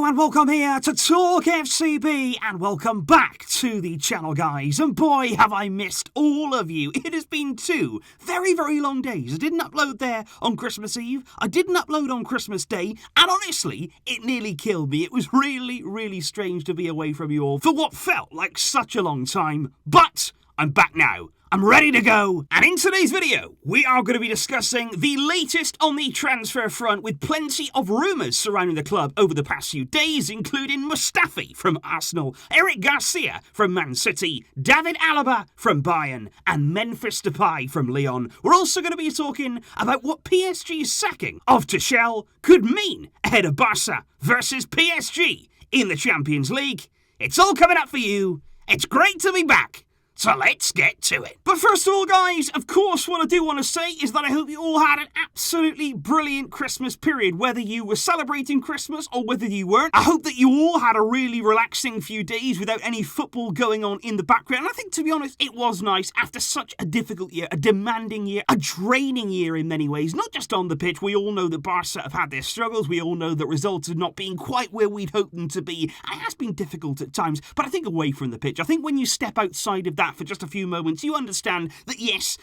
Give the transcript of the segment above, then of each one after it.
and welcome here to TalkFCB, and welcome back to the channel, guys. And boy, have I missed all of you. It has been 2 very, very long days. I didn't upload there on Christmas Eve. I didn't upload on Christmas Day. And honestly, it nearly killed me. It was really, really strange to be away from you all for what felt like such a long time. But I'm back now. I'm ready to go, and in today's video, we are going to be discussing the latest on the transfer front with plenty of rumours surrounding the club over the past few days, including Mustafi from Arsenal, Eric Garcia from Man City, David Alaba from Bayern, and Memphis Depay from Lyon. We're also going to be talking about what PSG's sacking of Tuchel could mean ahead of Barça versus PSG in the Champions League. It's all coming up for you. It's great to be back. So let's get to it. But first of all, guys, of course, what I do want to say is that I hope you all had an absolutely brilliant Christmas period, whether you were celebrating Christmas or whether you weren't. I hope that you all had a really relaxing few days without any football going on in the background. And I think, to be honest, it was nice after such a difficult year, a demanding year, a draining year in many ways, not just on the pitch. We all know that Barça have had their struggles. We all know that results have not been quite where we'd hoped them to be. And it has been difficult at times, but I think away from the pitch, I think when you step outside of that for just a few moments, you understand that yes,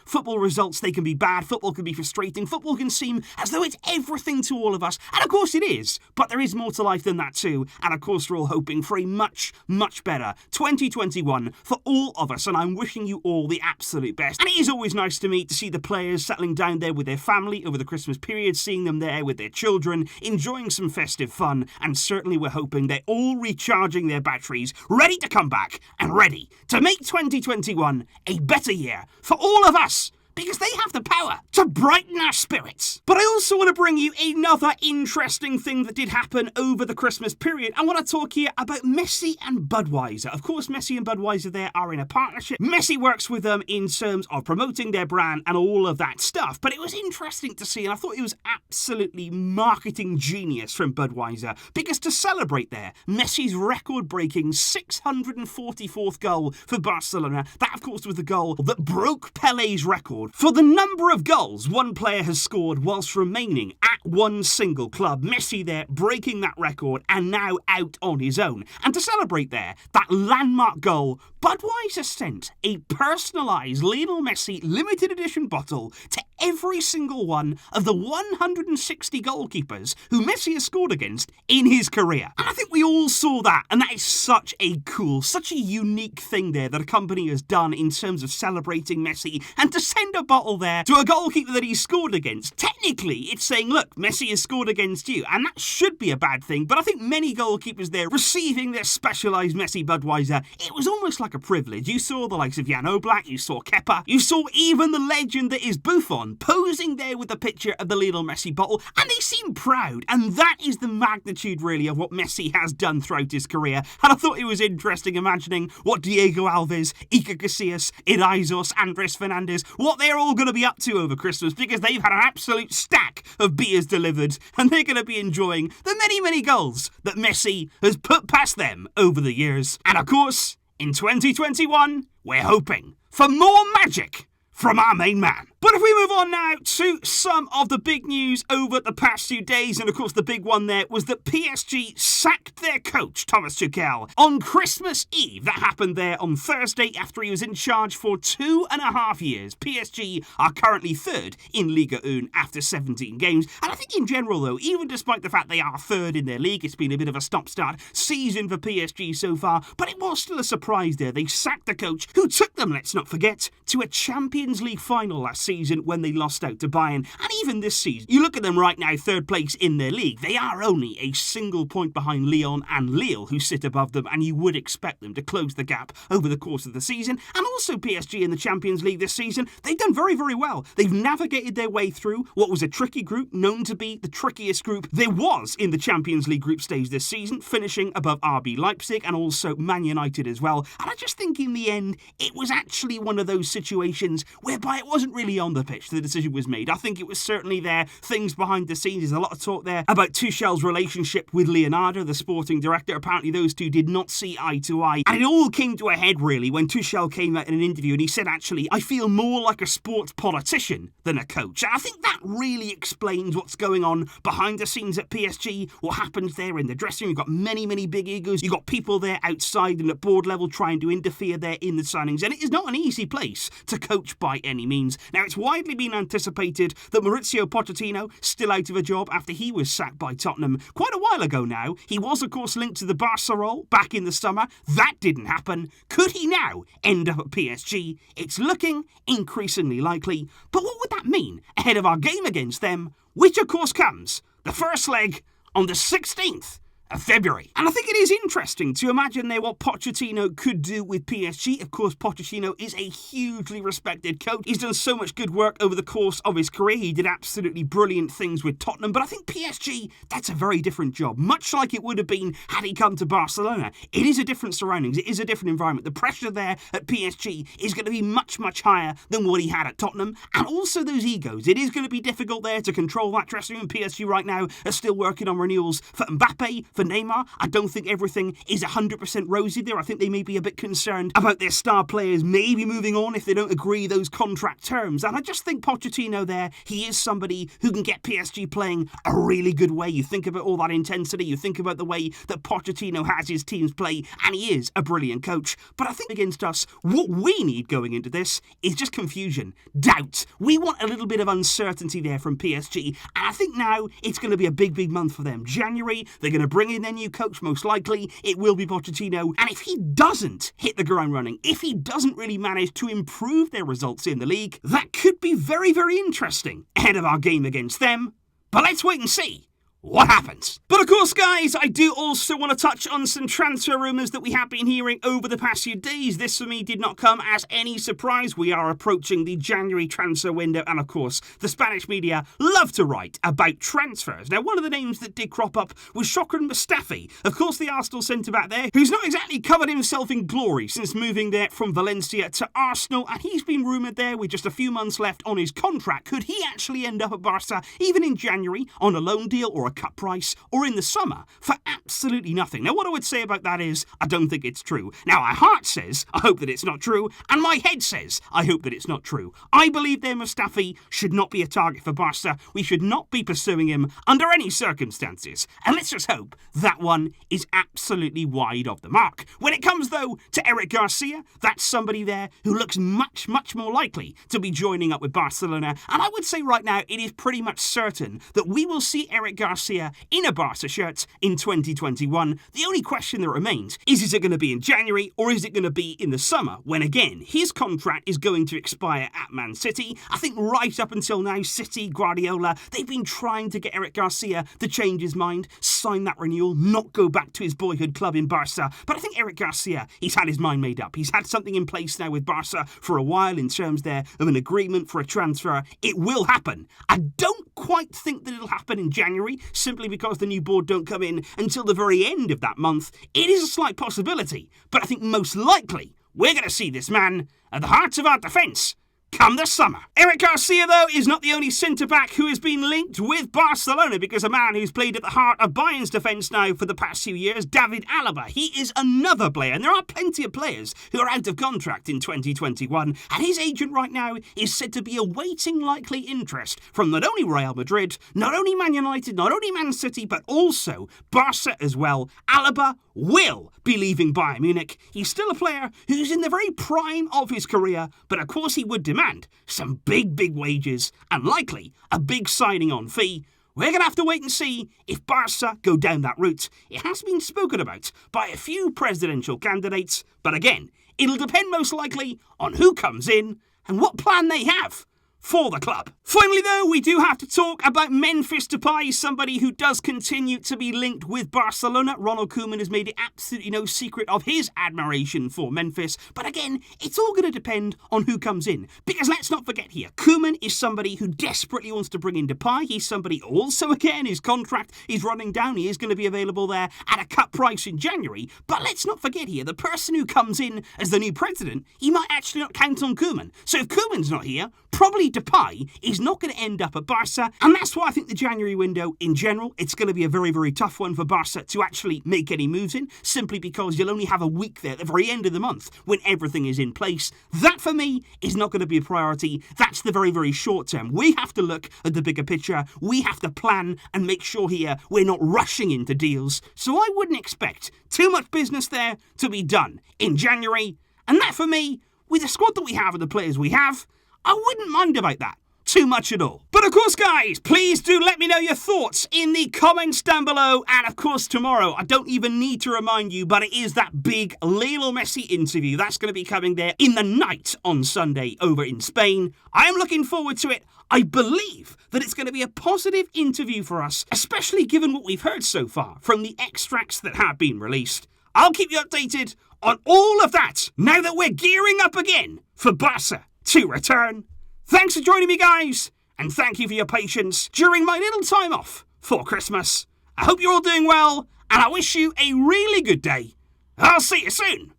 football results, they can be bad, football can be frustrating, football can seem as though it's everything to all of us, and of course it is, but there is more to life than that too, and of course we're all hoping for a much, much better 2021 for all of us, and I'm wishing you all the absolute best. And it is always nice to me to see the players settling down there with their family over the Christmas period, seeing them there with their children, enjoying some festive fun, and certainly we're hoping they're all recharging their batteries, ready to come back, and ready to make 2021 a better year for all of us, because they have the power to brighten our spirits. But I also want to bring you another interesting thing that did happen over the Christmas period. I want to talk here about Messi and Budweiser. Of course, Messi and Budweiser there are in a partnership. Messi works with them in terms of promoting their brand and all of that stuff. But it was interesting to see, and I thought it was absolutely marketing genius from Budweiser, because to celebrate there, Messi's record-breaking 644th goal for Barcelona, that of course was the goal that broke Pelé's record for the number of goals one player has scored whilst remaining at one single club. Messi there breaking that record and now out on his own. And to celebrate there, that landmark goal, Budweiser sent a personalised Lionel Messi limited edition bottle to every single one of the 160 goalkeepers who Messi has scored against in his career. And I think we all saw that, and that is such a cool, such a unique thing there that a company has done in terms of celebrating Messi, and to send a bottle there to a goalkeeper that he scored against. Technically, it's saying, look, Messi has scored against you, and that should be a bad thing, but I think many goalkeepers there receiving their specialised Messi Budweiser, it was almost like a privilege. You saw the likes of Jan Oblak, you saw Kepa, you saw even the legend that is Buffon posing there with the picture of the Lionel Messi bottle, and they seem proud, and that is the magnitude really of what Messi has done throughout his career. And I thought it was interesting imagining what Diego Alves, Iker Casillas, Irizos, Andres Fernandez, what they're all going to be up to over Christmas, because they've had an absolute stack of beers delivered, and they're going to be enjoying the many, many goals that Messi has put past them over the years. And of course, in 2021, we're hoping for more magic from our main man. But if we move on now to some of the big news over the past few days, and of course the big one there was that PSG sacked their coach, Thomas Tuchel, on Christmas Eve. That happened there on Thursday after he was in charge for 2.5 years. PSG are currently third in Liga 1 after 17 games. And I think in general though, even despite the fact they are third in their league, it's been a bit of a stop-start season for PSG so far, but it was still a surprise there. They sacked the coach who took them, let's not forget, to a Champions League final last season when they lost out to Bayern. And even this season, you look at them right now, third place in their league, they are only a single point behind Lyon and Lille, who sit above them, and you would expect them to close the gap over the course of the season. And also PSG in the Champions League this season, they've done very, very well. They've navigated their way through what was a tricky group, known to be the trickiest group there was in the Champions League group stage this season, finishing above RB Leipzig and also Man United as well. And I just think in the end, it was actually one of those situations whereby it wasn't really on the pitch the decision was made. I think it was certainly there, things behind the scenes. There's a lot of talk there about Tuchel's relationship with Leonardo, the sporting director. Apparently those two did not see eye to eye. And it all came to a head, really, when Tuchel came out in an interview and he said, actually, I feel more like a sports politician than a coach. And I think that really explains what's going on behind the scenes at PSG, what happens there in the dressing room. You've got many, many big egos. You've got people there outside and at board level trying to interfere there in the signings. And it is not an easy place to coach by any means. Now, it's widely been anticipated that Mauricio Pochettino, still out of a job after he was sacked by Tottenham quite a while ago now. He was, of course, linked to the Barça role back in the summer. That didn't happen. Could he now end up at PSG? It's looking increasingly likely. But what would that mean ahead of our game against them, which, of course, comes the first leg on the 16th of February. And I think it is interesting to imagine there what Pochettino could do with PSG. Of course, Pochettino is a hugely respected coach. He's done so much good work over the course of his career. He did absolutely brilliant things with Tottenham, but I think PSG, that's a very different job. Much like it would have been had he come to Barcelona. It is a different surroundings. It is a different environment. The pressure there at PSG is going to be much, much higher than what he had at Tottenham. And also those egos. It is going to be difficult there to control that dressing room. PSG right now are still working on renewals for Mbappe, for Neymar. I don't think everything is 100% rosy there. I think they may be a bit concerned about their star players maybe moving on if they don't agree those contract terms. And I just think Pochettino there, he is somebody who can get PSG playing a really good way. You think about all that intensity, you think about the way that Pochettino has his teams play, and he is a brilliant coach. But I think against us, what we need going into this is just confusion, doubt. We want a little bit of uncertainty there from PSG, and I think now it's going to be a big, big month for them. January, they're going to bring in their new coach, most likely. It will be Pochettino. And if he doesn't hit the ground running, if he doesn't really manage to improve their results in the league, that could be very, very interesting ahead of our game against them. But let's wait and see what happens. But of course, guys, I do also want to touch on some transfer rumours that we have been hearing over the past few days. This for me did not come as any surprise. We are approaching the January transfer window, and of course, the Spanish media love to write about transfers. Now, one of the names that did crop up was Shokran Mustafi. Of course, the Arsenal centre-back there, who's not exactly covered himself in glory since moving there from Valencia to Arsenal, and he's been rumoured there with just a few months left on his contract. Could he actually end up at Barca, even in January, on a loan deal or a cut price, or in the summer for absolutely nothing? Now, what I would say about that is, I don't think it's true. Now, my heart says, I hope that it's not true, and my head says, I hope that it's not true. I believe their Mustafi should not be a target for Barca. We should not be pursuing him under any circumstances. And let's just hope that one is absolutely wide of the mark. When it comes, though, to Eric Garcia, that's somebody there who looks much, much more likely to be joining up with Barcelona. And I would say right now, it is pretty much certain that we will see Eric Garcia in a Barca shirt in 2021. The only question that remains is it going to be in January or is it going to be in the summer, when again his contract is going to expire at Man City. I think right up until now, City, Guardiola, they've been trying to get Eric Garcia to change his mind, sign that renewal, not go back to his boyhood club in Barca. But I think Eric Garcia, he's had his mind made up. He's had something in place now with Barca for a while in terms there of an agreement for a transfer. It will happen. I don't quite think that it'll happen in January, simply because the new board don't come in until the very end of that month. It is a slight possibility, but I think most likely we're going to see this man at the heart of our defence come the summer. Eric Garcia, though, is not the only centre-back who has been linked with Barcelona, because a man who's played at the heart of Bayern's defence now for the past few years, David Alaba, he is another player, and there are plenty of players who are out of contract in 2021, and his agent right now is said to be awaiting likely interest from not only Real Madrid, not only Man United, not only Man City, but also Barca as well. Alaba will be leaving Bayern Munich. He's still a player who's in the very prime of his career, but of course he would demand some big, big wages and likely a big signing on fee. We're going to have to wait and see if Barca go down that route. It has been spoken about by a few presidential candidates, but again, it'll depend most likely on who comes in and what plan they have for the club. Finally, though, we do have to talk about Memphis Depay, somebody who does continue to be linked with Barcelona. Ronald Koeman has made it absolutely no secret of his admiration for Memphis. But again, it's all going to depend on who comes in. Because let's not forget here, Koeman is somebody who desperately wants to bring in Depay. He's somebody also, again, his contract is running down. He is going to be available there at a cut price in January. But let's not forget here, the person who comes in as the new president, he might actually not count on Koeman. So if Koeman's not here, probably Depay is not going to end up at Barça, and that's why I think the January window, in general, it's going to be a very, very tough one for Barça to actually make any moves in, simply because you'll only have a week there at the very end of the month when everything is in place. That, for me, is not going to be a priority. That's the very, very short term. We have to look at the bigger picture. We have to plan and make sure here we're not rushing into deals. So I wouldn't expect too much business there to be done in January. And that, for me, with the squad that we have and the players we have, I wouldn't mind about that too much at all. But of course, guys, please do let me know your thoughts in the comments down below. And of course, tomorrow, I don't even need to remind you, but it is that big Lionel Messi interview. That's going to be coming there in the night on Sunday over in Spain. I am looking forward to it. I believe that it's going to be a positive interview for us, especially given what we've heard so far from the extracts that have been released. I'll keep you updated on all of that now that we're gearing up again for Barça to return. Thanks for joining me, guys, and thank you for your patience during my little time off for Christmas. I hope you're all doing well, and I wish you a really good day. I'll see you soon.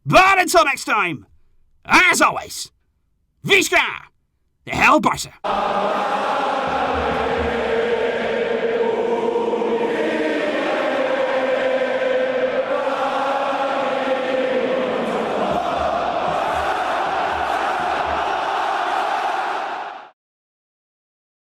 But until next time, as always, Visca, the hell Barça.